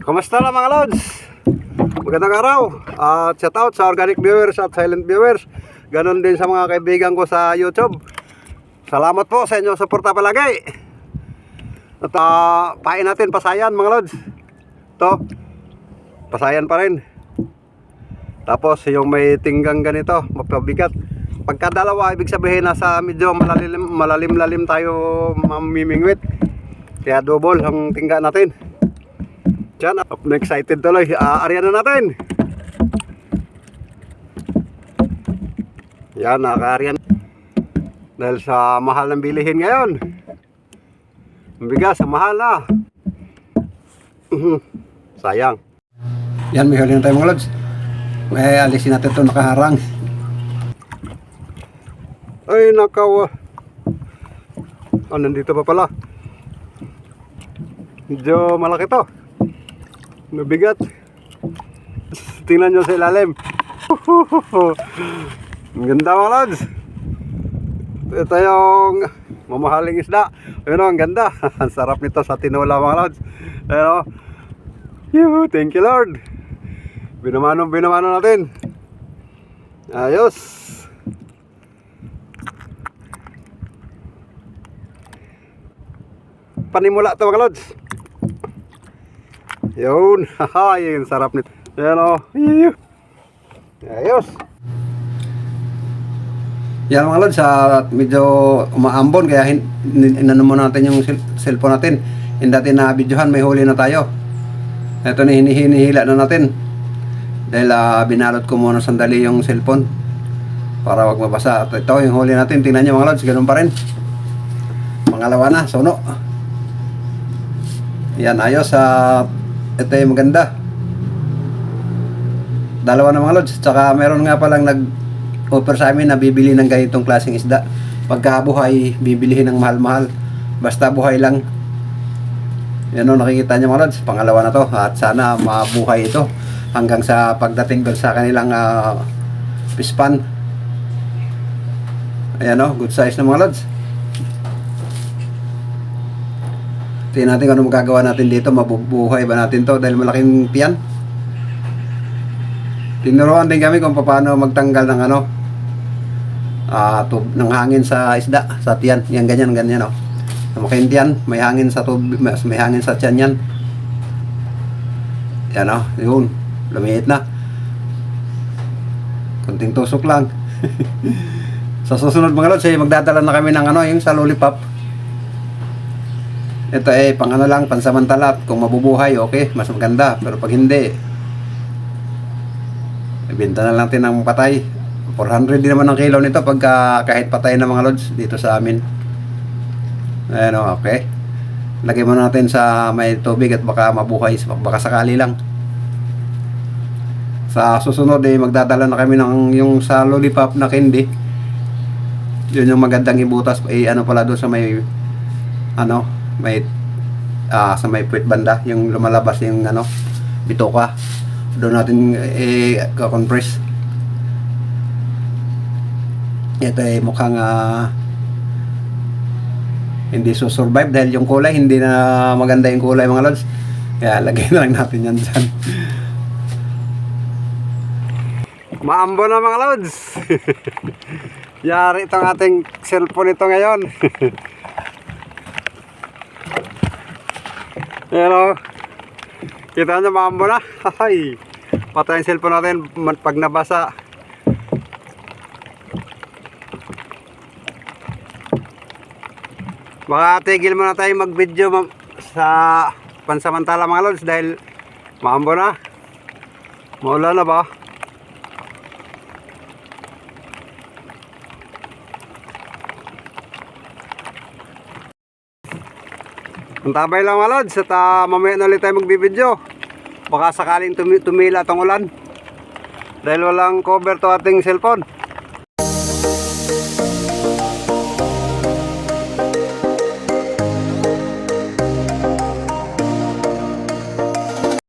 Kumusta na mga lods? Magandang araw at shout out sa organic viewers at silent viewers. Ganon din sa mga kaibigan ko sa YouTube. Salamat po sa inyong suporta palagi. At pain natin pasayan mga lods. Ito, pasayan pa rin. Tapos yung may tinggang ganito, mapabigat. Pagka dalawa, ibig sabihin nasa medyo malalim tayo mamimingwit. Kaya double ang tingga natin. Diyan, excited tuloy. Aryan na natin. Yan, naka-aryan. Dahil sa mahal ng bilihin ngayon. Ang bigas, ang mahal na. Sayang. Yan, may huli na tayo mga lods. Alisin natin ito, nakaharang. Ay, nakaw. Nandito pa pala. Medyo malaki to. Mabigat. Tingnan nyo sa ilalim. Ang ganda mga lods. Ito yung mamahaling isda. Ayun o, ang ganda. Ang sarap nito sa tinola mga lods. Ayun o. Thank you Lord. Binamano natin. Ayos. Panimula ito mga lods. Yun. Haha, yung sarap nito. Ayan o. Ayos. Yan mga lods, medyo umaambon kaya inano muna natin yung cellphone natin. Hindi natin na videohan, may huli na tayo. Ito na hinihila na natin. Dahil binalot ko muna sandali yung cellphone para wag mabasa. At ito yung huli natin. Tingnan nyo mga lods, ganun pa rin. Pangalawa na, sono. Yan, ayos. Ito yung maganda. Dalawa na mga lods. Tsaka meron nga palang nag-offer sa amin na bibili ng ganitong klaseng isda. Pagka buhay, bibilihin ng mahal-mahal. Basta buhay lang. Yan o, nakikita nyo mga lods. Pangalawa na to. At sana mabuhay ito hanggang sa pagdating doon sa kanilang fish pan. Ayan o, good size na mga lods. Tingnan natin kung ano magagawa natin dito. Mabubuhay ba natin to dahil malaking tiyan. Tinuruan din kami kung paano magtanggal ng ng hangin sa isda, sa tiyan. Yan, ganyan o. Malaking tiyan, may hangin sa tubig, may hangin sa tiyan yan. Yan o, yun. Lumiit na. Kunting tusok lang. Sa susunod mga lods, magdadala na kami ng yung sa lollipop. Ito pang lang, pansamantala. Kung mabubuhay, okay, mas maganda. Pero pag hindi, ibenta na lang natin ng patay. 400 din naman ang kilo nito pagka kahit patay na mga lods dito sa amin. Ayan o, okay. Lagay mo natin sa may tubig at baka mabuhay, baka sakali lang. Sa susunod magdadala na kami ng yung sa lollipop na candy. Yun yung magandang ibutas. Pala doon sa may may sa may puwet banda, yung lumalabas yung bitoka. Doon natin ka-compress. Ito mukhang hindi susurvive dahil yung kulay, hindi na maganda yung kulay mga lods. Kaya lagay na lang natin yan dyan. Maambo na mga lods. Yari itong ating cellphone ito ngayon. Ayan o. Kita nyo, maambo na. Ay, patay yung cellphone natin pag nabasa. Baka tigil muna tayo mag-video sa pansamantala mga lods dahil maambo na. Maulan na ba? Antabay lang mga lods at mamaya na ulit tayo magbibideo. Baka sakaling tumila itong ulan dahil walang cover to ating cellphone.